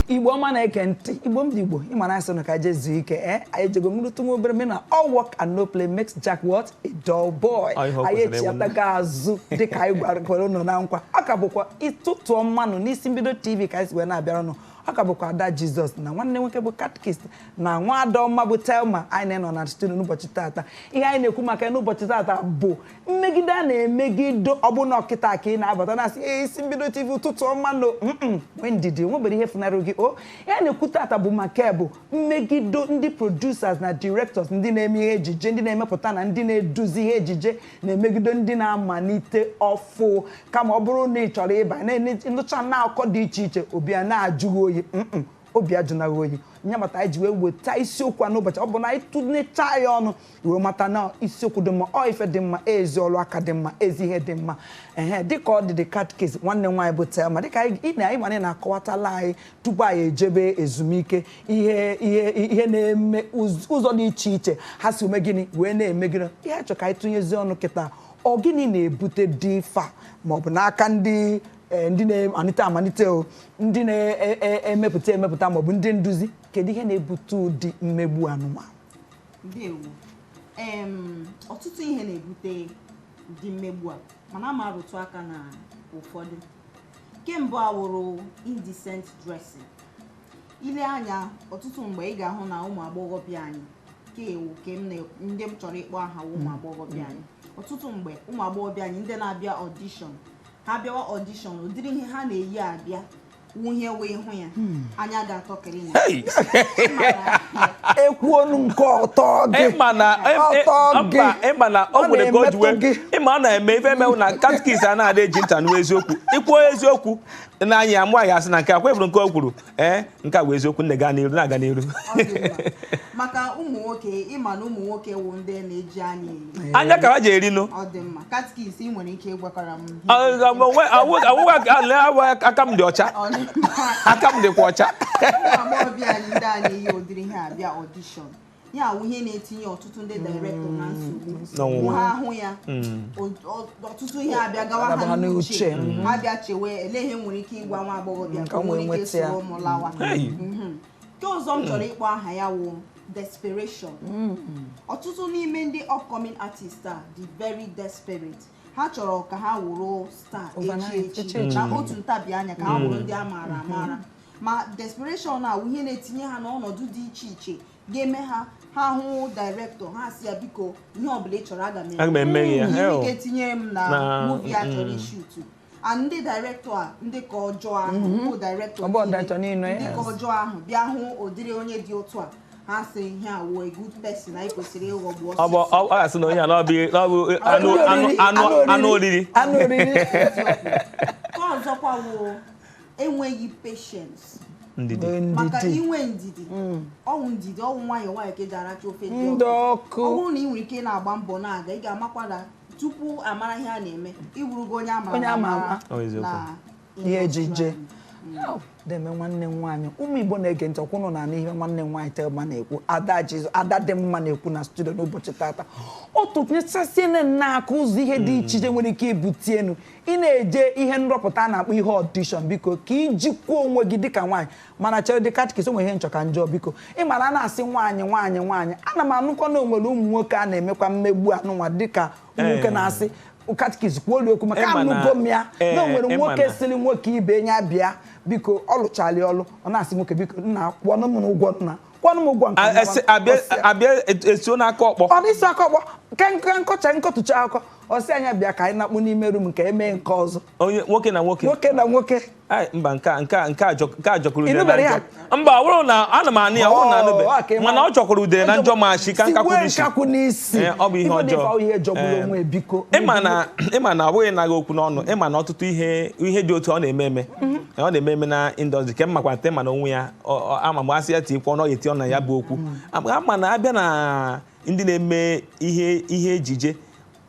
Igbo man ekenti Igbo mdigbo imana so ka jezu ike ayejego mrutu mo obere me na all work and no play makes Jack what a dull boy ayechi ataga azu de ka igwara kwero no na nkwa aka bukwa itutu mmanụ n'isi mbido TV ka isi we na abịara no aka bukwa Ada Jesus na nwanne nwoke bụ catechist na nwa Adọma bụ Telma anyị nọ na studio n'ụbọchị tata ihe anyị na-ekwu maka n'ụbọchị tata bụ mmegide a na-emegido ọbụna ọkịta ka ị na-abata na asị isi mbido TV ụtụtụ ọma no ndidi nwebere ihe funara gị o ya na-ekwu tata bụ maka bụ mmegido ndị producers na directors ndị na-eme ihe ejije ndị na-emepụta na ndị na-eduzi ihe ejije na-emegido ndị na-amalite ọfụ kama ọ bụrụ na ị chọrọ ịba na-enụcha na akụkọ dị iche iche obi a na-ajụghị oyi obi ajụnaghị oyi nya mata anyị ji wee weta isiokwu n'ụbọchị ọ bụ na anyị tụnecha ya ọnụ ruo mata na isiokwu dị mma ọ ife dị mma ezi ọlụ aka dị mma ezi ihe dị mma dịka ọ dị the catechist nwanne nwaanyị bụ Telma dịka anyị ma na-akọwatala anyị tupu anyị ejebe ezumike ihe na-eme ụzọ dị iche iche ha si ome gịnị wee na-eme gịnị ihe chọrọ ka anyị tụnyezi ọnụ kịta ọ gịnị na-ebute dị fa maọbụ n'aka ndị na-amalite o ndị na-emepụta maọbụ ndị nduzi kedu ihe na-ebute ụdị mmegbu anụmanụ? Ndewo. Ọtụtụ ihe na-ebute ụdị mmegbu a mana ama arụtụ aka na ụfọdụ. Kemgbe awụrụ indecent dressing. Ile anya ọtụtụ mgbe ị ga-ahụ na ụmụ agbọghọbịa anyị ndị m chọrọ ịkpọ aha ụmụ agbọghọbịa anyị. Ọtụtụ mgbe ụmụ agbọghọbịa anyị ndị na-abịa audition ha bịawa audition ụdịrị ihe ha na-eyi abịa nwunye wee hụ ya anya ga-atọkịrị ya ekwuonu nke ọtọ gị ịma na ọ nwere ka o ji wee ịma na-eme ife emewu na catechist a na-adị eji nta n'u eziokwu ikwuo eziokwu n'anya amụ anyị asị na nke a kwebụrụ nke o kwuru nke a bụ eziokwu nne gaa n'iru na-aga n'iru maka ụmụ nwoke ịma na ụmụ nwoke wụ ndị na-eji anya ka ha ji eri nụ ọ dị mma catechist ị nwere ike ịgwakwara m aka m dị ọcha aka m dịkwa ọcha agbọghọbịa anyị ndị a na-eyi ụdịrị ihe abịa audition ya wụ ihe na-etinye ọtụtụ ndị director na nsogbu ha ahụ ya ọtụtụ ihe abịa gawa ha n'uche ha bịa chewe ele ihe nwere ike ịgwa nwa agbọghọbịa ka o nwere ike soro ụmụ lawa nke ọzọ m chọrọ ịkpọ aha ya wụ desperation. Ọtụtụ n'ime ndị upcoming artists a dị very desperate. Ha chọrọ ka ha wụrụ star echi na otu ntabi anya ka ha wụrụ ndị a maara amara ma desperation a ihe na-etinye ha n'ọnọdụ dị iche iche ga-eme ha hụ director ha si ya biko ihe ọbụla ị chọrọ aga m eme ya ike tinyere m na movie a chọrọ ishutu ndị director a ndị ka ọjọọ ahụ bụ director ndị ka ọjọọ ahụ bịa hụ ụdịrị onye dị otu a ha sị ihe a wụ a good person anyị kwesịrị ịghọgbu ọsọ ọ ga-asị na onye a n'ọbụ anụ oriri ka ọzọkwa wụ enweghị patience maka inwe ndidi ọwụ ndidi ọwụ nwayọọ nwayọọ ka eji aracha ofe dị ọkụ ọ bụrụ na ị nwere ike na-agba mbọ na-aga ị ga-amakwara tupu amara ihe a na-eme iwurugo onye ama na ihe ejije deme nwanne nwaanyị ụmụ Igbo na-ege ntị ọkwụnụ na n'ihe nwanne nwaanyị Telma na-ekwu Ada dị mma na-ekwu na studio n'ụbọchị tata ọ tụnyechasịa na-aka ụzọ ihe dị iche iche nwere ike ibute enu ị na-eje ihe nrọpụta na-akpọ ihe audition biko ka ijikwa onwe gị dịka nwaanyị mana chere dị catechist onwe ihe nchọ ka njọ biko ị mara na-asị nwaanyị ana m anụkọ na onwere ụmụ nwoke a na-emekwa mmegbu anụnwa dịka nwoke na-asị catechist kwuolu okwu maka anụgo m ya na o nwere nwoke siri nwoke ibe nya bịa biko ọ lụchali ọlụ ọ na-asị nwoke biko nna kwụọnụ m ụgwọ nke abịa esio n'aka ọkpọ ọ dịsị aka ọkpọ ka nkọtụcha akụkọ ọsị anya bịa ka anyị nakpu n'ime rum nke eme nke ọzọ onye nwoke na nwoke mba nke a jọkụrụ udere na njọ mba ọ bụrụ na ana m anụ ya ọ na anụbe mana ọ jọkụrụ udere na njọ ma shi ka nkakwụ n'isi ọ bụ ihe ọjọọ ịma na ọ bụghị naghị okwu n'ọnụ ịma na ọtụtụ ihe dị otu ọ na-eme eme na indọstrị ke mmakwa nte mana onwe ya ama m asị ya tikwa ọ eti ọ na ya bụ okwu ama na abịa na ndị na-eme ihe ejije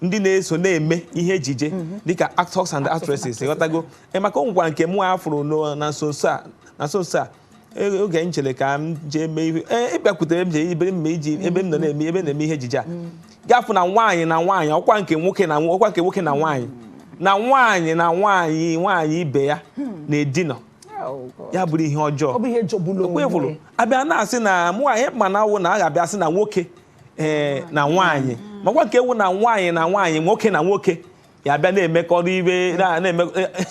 ndị na-eso na-eme ihe ejije dịka actors and actresses ịghọtago maka o nwekwara nke mụ afụrụ na nso a oge m chere ka m jee mee ihe ịbịakwutere m jee ebe m nọ na-eme ihe ejije a gafụ na nwaanyị ọkwa nke nwoke na nwaanyị na nwaanyị ibe ya na-edinọ ya bụrụ ihe ọjọọ ọ bụ ihe jọgburu onwe abịa na-asị na nwaanyị ma na awụ na a ga-abịa sị na nwoke na nwaanyị makwa nke ewu na nwaanyị nwoke na nwoke ya bịa na-emekọrọ ibe na-eme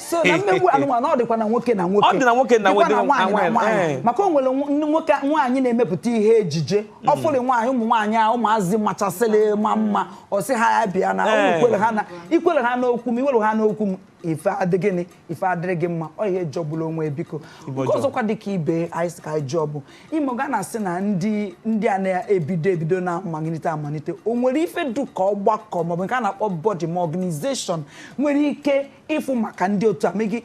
so na mmegbu anụmanụ ọ dịkwa na nwoke na nwoke ọ dị na nwoke na nwaanyị maka o nwere nwoke nwaanyị na-emepụta ihe ejije ọfụrụ nwaanyị ụmụ nwaanyị a ụmụazị machasịrị ma mma ọ sị ha ya bịa na ikwere ha n'okwu m iwere ha n'okwu m ife adịrị gị mma ọ ihe jọgburu onwe biko nke ọzọkwa dịka ibe anyị sị ka anyị jụọ bụ ime ga na-asị na ndị a na-ebido na amalite o nwere ife dụka ọgbakọ maọbụ nke a na-akpọ body ma organization nwere ike ịfụ maka ndị otu a megị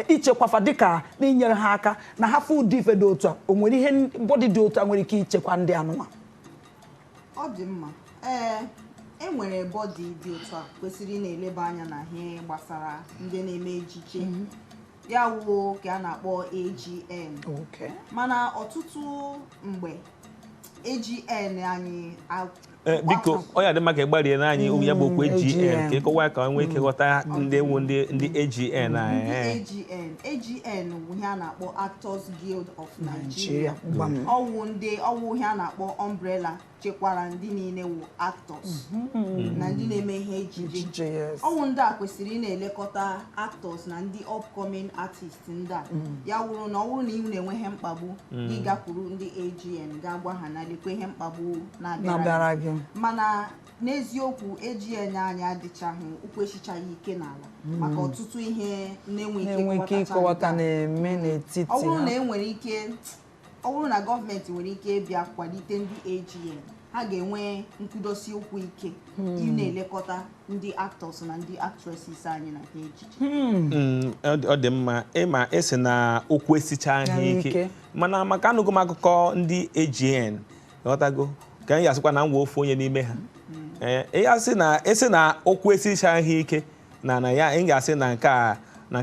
ichekwafa dịka n'inyere ha aka na ha fụ ụdị ife dị otu a o nwere ihe bọdị dị otu a nwere ike ichekwa ndị anụnwa ọ dị mma enwere bọdị dị otu a kwesịrị na-eleba anya na ihe gbasara ndị na-eme ejije ya wuo ka a na-akpọ AGN mana ọtụtụ mgbe AGN anyị biko ọ ya dị maka ịgbarie n'anyị ya bụ okwu AGN ka ịkọwa ka nwee ike ghọta ndị ewu ndị AGN AGN bụ ihe a na-akpọ Actors Guild of Nigeria ọwụ ihe a na-akpọ umbrella chekwara ndị niile wụ actors na ndị na-eme ihe ejije ọwụ ndị a kwesịrị na-elekọta actors na ndị upcoming artists ndị a ya wụrụ na ọ wụrụ na iwu na-enwe ihe mkpagbu gị gakwuru ndị AGN ga-agwa ha na lekwa ihe mkpagbu na-abịara gị mana n'eziokwu AGN anyị adịchaghị ụkwụ echichaghị ike n'ala maka ọtụtụ ihe na-enwe ike ịkọwata na-eme n'etiti ọ bụrụ na gọọmenti nwere ike ịbịa kwalite ndị AGN ha ga-enwe nkwudosi ụkwụ ike ị na-elekọta ndị actors na ndị actresses anyị na ejije ọ dị mma ịma esi na okwu esichaghị ike mana maka anụgo m akụkọ ndị AGN ghọtago ka anyị asịkwa na nwa ofu onye n'ime ha esi na okwu esichaghị ike na ya anyị ga-asị na nke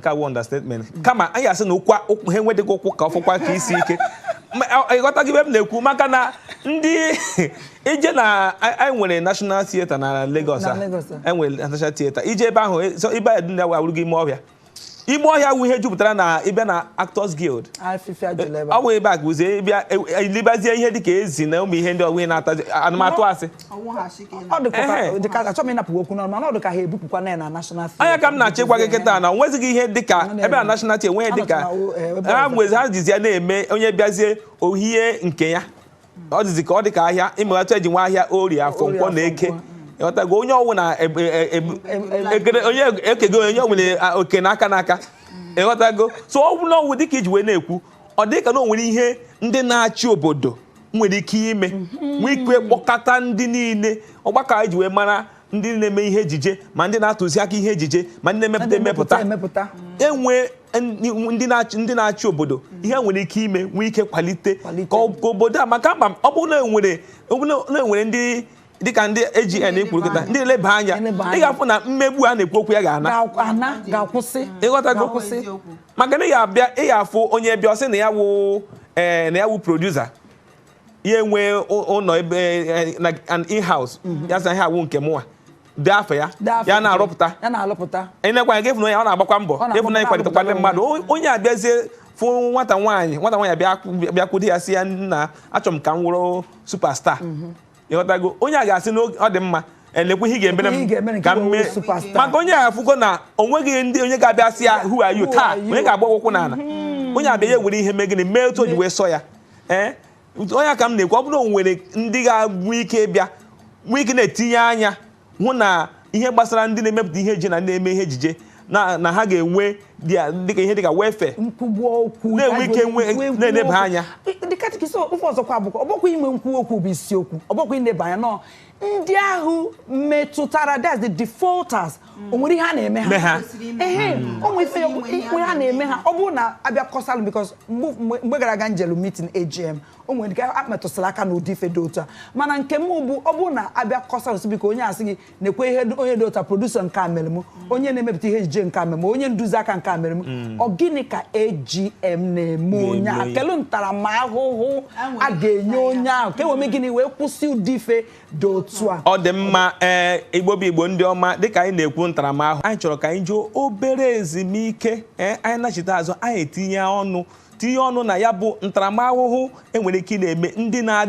a wụ understatement kama anyị asị na okwu ha enwedịghị ụkwụ ka ọfụkwa ka isi ike ịghọtaghị ebe m na-ekwu maka na ndị ije na anyị nwere National Theatre na Lagos enwere National Theatre ije ebe ahụ ibe ya dị na awụrụgo ime ọhịa wụ ihe jupụtara na ịbịa na Actors Guild ọ bụ ebe a gụzie ịbịa ilibazie ihe dịka ezi na ụmụ ihe ndị ọgwụ na-ata anụmatụ asị anya ka m na-achọ ịgwa gị kịta na onwezighị ihe dịka ebe na National Theatre enweghị dịka ha jizi ya na-eme onye bịazie ohie nke ya ọ dịzi ka ọ dịka ahịa imeghatụ eji nwa ahịa Orie Afọ Nkwọ na Eke ịghọtago onye ọwụ na onye ekego onye ọwụna oke n'aka ịghọtago so ọ bụrụ na ọwụ dịka iji wee na-ekwu ọ dịka na o nwere ihe ndị na-achị obodo nwere ike ime nwee ike kpọkọta ndị niile ọgbakọ anyị ji wee mara ndị na-eme ihe ejije ma ndị na-atụzi aka ihe ejije ma ndị na-emepụta enwe ndị na-achị obodo ihe nwere ike ime nwee ike kwalite ka obodo a maka mkpa ọ bụrụ na enwere ndị dịka ndị AGN kwuru kịta ndị na-eleba anya ị ga-afụ na mmegbu a na-ekwu okwu ya ga-akwụsị ịghọtago maka na ị ga-afụ onye bịa sị na ya wụ producer ya enwe ụlọ ebe an in-house ya sị ihe awụ nke mụnwa dị afọ ya na-arụpụta enekwa gị ịfụ na ọ na-agbakwa mbọ ịfụ na ịkwalitekwale mmadụ onye abịazie fụ nwata nwaanyị bịakwudo ya sị ya nna achọrọ m ka m wụrụ superstar ịghọtago onye a ga-asị na ọ dị mma elekwe ihe ga-emere m ka m mee maka onye a afụgo na onweghị ndị onye ga-abịa sị ya who are you taa onye ga-agba ụkwụ n'ala onye abịa ya were ihe mee gịnị mee otu o ji wee sọ ya onye aka m na-ekwu ọ bụrụ na o nwere ndị ga-agwụ ike bịa nwee ike na-etinye anya hụ na ihe gbasara ndị na-emepụta ihe ejije na ndị na-eme ihe ejije na ha ga-enwe dịka ihe dịka welfare na-enwe ike na-eneba anya ofe ọzọkwa bụkwa ọgbọkwa ime nkwu okwu bụ isiokwu ọgbọkwa ineba anya nọ ndị ahụ metụtara that's the defaulters o nwere ihe a na-eme ha onwe ihe a na-eme ha ọ bụrụ na abịa kọsalụ because mgbe gara aga njelu meeting AGM o nwere nke a metụsara aka n'ụdị ife dị otu a mana nke m bụ ọ bụrụ na abịa kọsalụ si biko onye asị gị na-ekwe ihe onye dị otu a producer nke a mere m onye na-emepụta ihe ejije nke a mere m onye nduzi aka nke nke a mere m ọ gịnị ka AGM na-eme onye a kelu ntaramahụhụ a ga-enye onye ahụ ka enweme gịnị wee kwụsị ụdị ife dị otu a ọ dị mma Igbo bụ Igbo ndị ọma dịka anyị na-ekwu ntaramahụhụ anyị chọrọ ka anyị jụọ obere ezumike anyị nachite azụ anyị tinye ọnụ na ya bụ ntaramahụhụ enwere ike ị na-eme ndị na